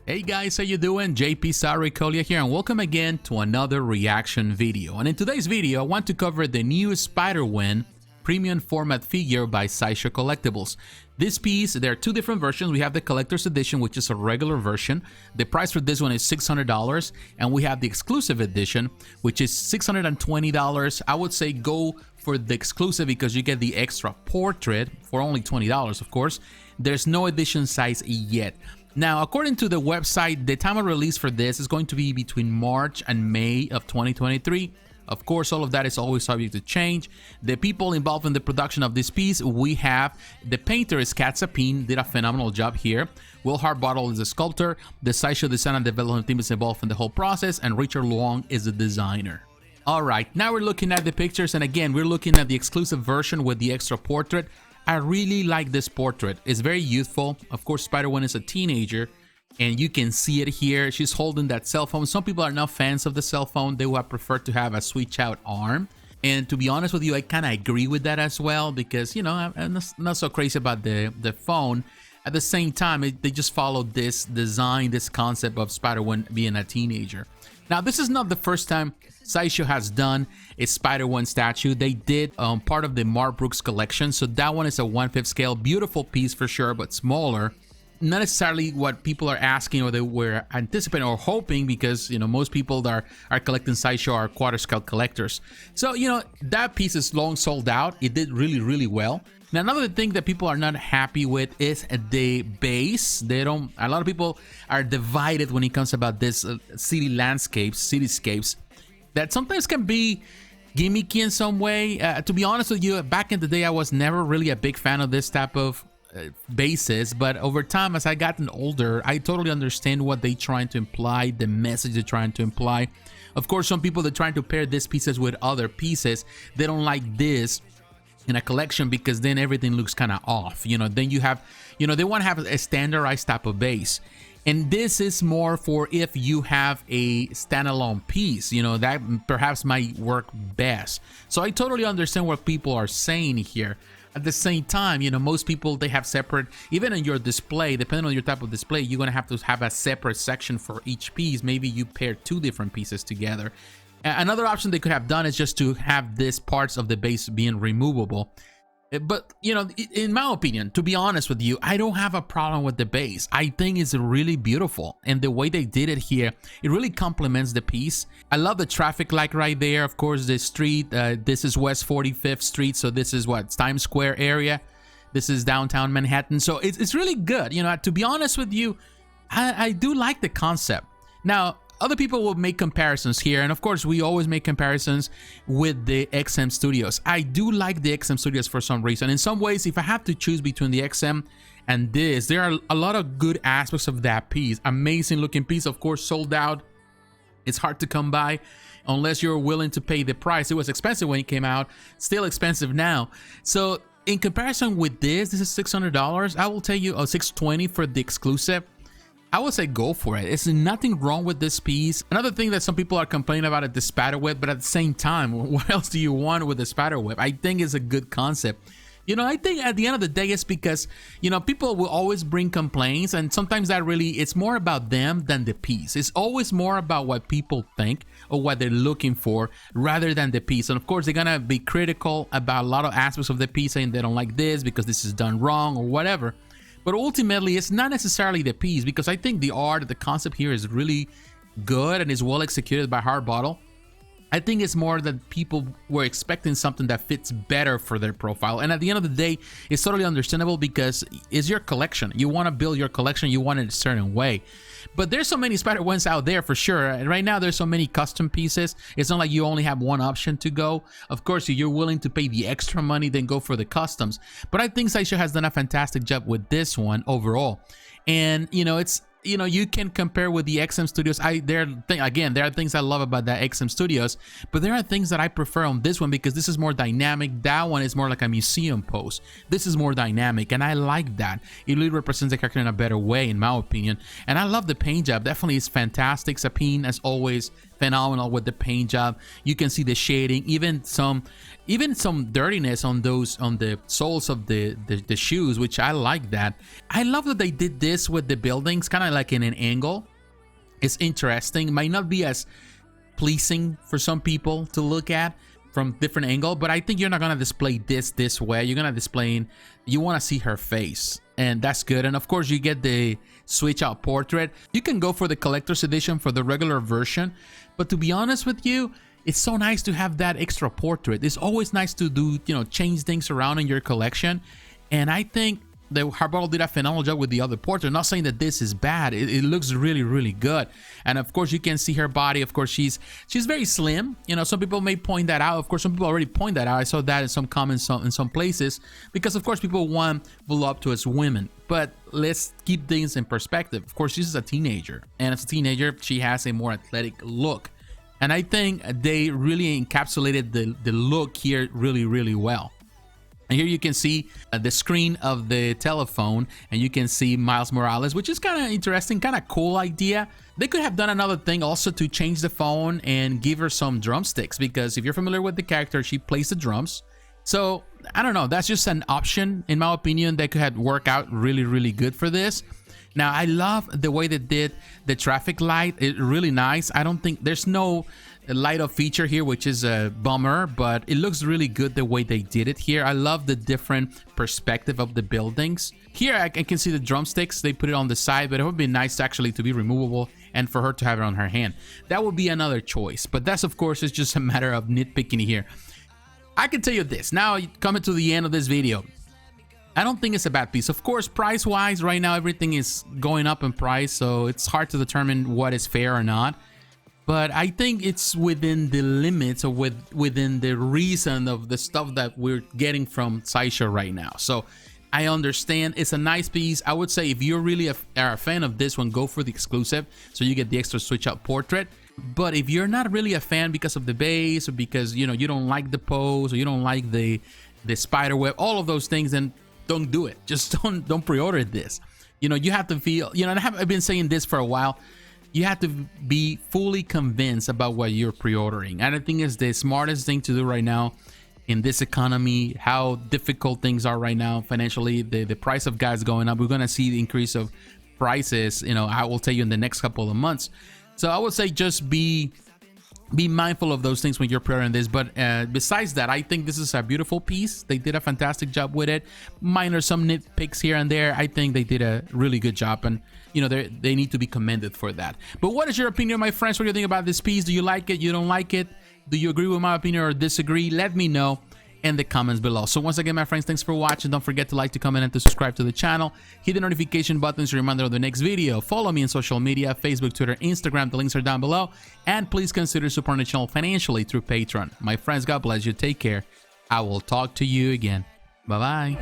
Hey guys, how you doing? jpsarrireviews here, and welcome again to another reaction video. And in today's video, I want to cover the new Spider-Gwen premium format figure by Sideshow Collectibles. This piece, there are two different versions. We have the collector's edition, which is a regular version. The price for this one is $600, and we have the exclusive edition, which is $620. I would say go for the exclusive because you get the extra portrait for only $20, of course. There's no edition size yet. Now, according to the website, the time of release for this is going to be between March and May of 2023. Of course, all of that is always subject to change. The people involved in the production of this piece, we have the painter is Kat Sapine, did a phenomenal job here. Will Harbottle is the sculptor. The Sideshow design and development team is involved in the whole process, and Richard Long is the designer. Alright, now we're looking at the pictures, and again, we're looking at the exclusive version with the extra portrait. I really like this portrait. It's very youthful. Of course, Spider-Gwen is a teenager, and you can see it here. She's holding that cell phone. Some people are not fans of the cell phone. They would have preferred to have a switch out arm. And to be honest with you, I kind of agree with that as well, because, you know, I'm not so crazy about the phone. At the same time, they just followed this design, this concept of Spider-Gwen being a teenager. Now, this is not the first time Sideshow has done a Spider-Gwen statue. They did part of the Mark Brooks collection, so that one is a 1/5 scale. Beautiful piece for sure, but smaller. Not necessarily what people are asking or they were anticipating or hoping, because, you know, most people that are collecting Sideshow are quarter scale collectors. So, you know, that piece is long sold out. It did really, really well. Now, another thing that people are not happy with is the base. A lot of people are divided when it comes about this city landscapes, cityscapes, that sometimes can be gimmicky in some way. To be honest with you, back in the day, I was never really a big fan of this type of bases, but over time, as I gotten older, I totally understand what they're trying to imply, the message they're trying to imply. Of course, some people, they're trying to pair these pieces with other pieces. They don't like this in a collection because then everything looks kind of off. You know, then you have, you know, they want to have a standardized type of base. And this is more for if you have a standalone piece, you know, that perhaps might work best. So I totally understand what people are saying here. At the same time, you know, most people, they have separate, even in your display, depending on your type of display, you're going to have a separate section for each piece. Maybe you pair two different pieces together. Another option they could have done is just to have these parts of the base being removable. But, you know, in my opinion, to be honest with you, I don't have a problem with the base. I think it's really beautiful, and the way they did it here, it really complements the piece. I love the traffic light right there. Of course, the street, this is West 45th Street, so this is what, Times Square area. This is downtown Manhattan, so it's really good. You know, to be honest with you, I do like the concept. Now, other people will make comparisons here, and of course, we always make comparisons with the XM Studios. I do like the XM Studios for some reason. In some ways, if I have to choose between the XM and this, there are a lot of good aspects of that piece. Amazing looking piece, of course, sold out. It's hard to come by unless you're willing to pay the price. It was expensive when it came out, still expensive now. So in comparison with this is $600. I will tell you, $620 for the exclusive. I would say go for it. There's nothing wrong with this piece. Another thing that some people are complaining about is the spiderweb, but at the same time, what else do you want with the spiderweb? I think it's a good concept. You know, I think at the end of the day, it's because, you know, people will always bring complaints, and sometimes that really, it's more about them than the piece. It's always more about what people think or what they're looking for rather than the piece. And of course, they're gonna be critical about a lot of aspects of the piece, saying they don't like this because this is done wrong or whatever. But ultimately, it's not necessarily the piece, because I think the art, the concept here is really good and is well executed by Harbottle. I think it's more that people were expecting something that fits better for their profile. And at the end of the day, it's totally understandable because it's your collection. You want to build your collection, you want it a certain way. But there's so many Spider-Gwens out there for sure. And right now, there's so many custom pieces. It's not like you only have one option to go. Of course, if you're willing to pay the extra money, then go for the customs. But I think Sideshow has done a fantastic job with this one overall. And, you know, it's, you know, you can compare with the XM Studios. There are things I love about that XM Studios, but there are things that I prefer on this one because this is more dynamic. That one is more like a museum pose. This is more dynamic, and I like that. It really represents the character in a better way, in my opinion. And I love the paint job. Definitely is fantastic. Sapine, as always, phenomenal with the paint job. You can see the shading, even some dirtiness on the soles of the shoes, which I like that. I love that they did this with the buildings, kind of like in an angle. It's interesting. Might not be as pleasing for some people to look at from different angle, but I think you're not gonna display this way. You're gonna display, you want to see her face, and that's good. And of course you get the switch out portrait. You can go for the collector's edition for the regular version, but to be honest with you, it's so nice to have that extra portrait. It's always nice to do, you know, change things around in your collection. And I think the Harbottle did a phenomenal job with the other portrait. I'm not saying that this is bad. It looks really, really good. And of course you can see her body. Of course she's very slim. You know, some people may point that out. Of course some people already point that out. I saw that in some comments in some places, because of course people want voluptuous women. But let's keep things in perspective. Of course she's a teenager, and as a teenager she has a more athletic look. And I think they really encapsulated the look here really, really well. And here you can see the screen of the telephone, and you can see Miles Morales, which is kind of interesting, kind of cool idea. They could have done another thing also to change the phone and give her some drumsticks, because if you're familiar with the character, she plays the drums. So I don't know, that's just an option in my opinion that could have worked out really, really good for this. Now I love the way they did the traffic light. It's really nice. I don't think there's no light up feature here, which is a bummer, but it looks really good the way they did it here. I love the different perspective of the buildings. Here I can see the drumsticks. They put it on the side, but it would be nice actually to be removable and for her to have it on her hand. That would be another choice, but that's of course it's just a matter of nitpicking here. I can tell you this, now coming to the end of this video, I don't think it's a bad piece. Of course, price-wise, right now everything is going up in price, so it's hard to determine what is fair or not. But I think it's within the limits or within the reason of the stuff that we're getting from Sideshow right now. So I understand it's a nice piece. I would say if you're really are a fan of this one, go for the exclusive, so you get the extra switch out portrait. But if you're not really a fan because of the base, or because you know you don't like the pose, or you don't like the spider web, all of those things, then don't do it. Just don't pre-order this. You know, you have to feel, you know, and I've been saying this for a while, you have to be fully convinced about what you're pre-ordering. And I think it's the smartest thing to do right now in this economy, how difficult things are right now financially. The price of gas going up. We're going to see the increase of prices, you know, I will tell you in the next couple of months. So I would say just be mindful of those things when you're pre-ordering this. But besides that, I think this is a beautiful piece. They did a fantastic job with it. Minor some nitpicks here and there. I think they did a really good job, and you know they need to be commended for that. But what is your opinion, my friends? What do you think about this piece? Do you like it? You don't like it? Do you agree with my opinion or disagree? Let me know in the comments below. So once again, my friends, thanks for watching. Don't forget to like, to comment, and to subscribe to the channel. Hit the notification button to reminder of the next video. Follow me on social media, Facebook, Twitter, Instagram. The links are down below. And please consider supporting the channel financially through Patreon. My friends, God bless you. Take care. I will talk to you again. Bye-bye.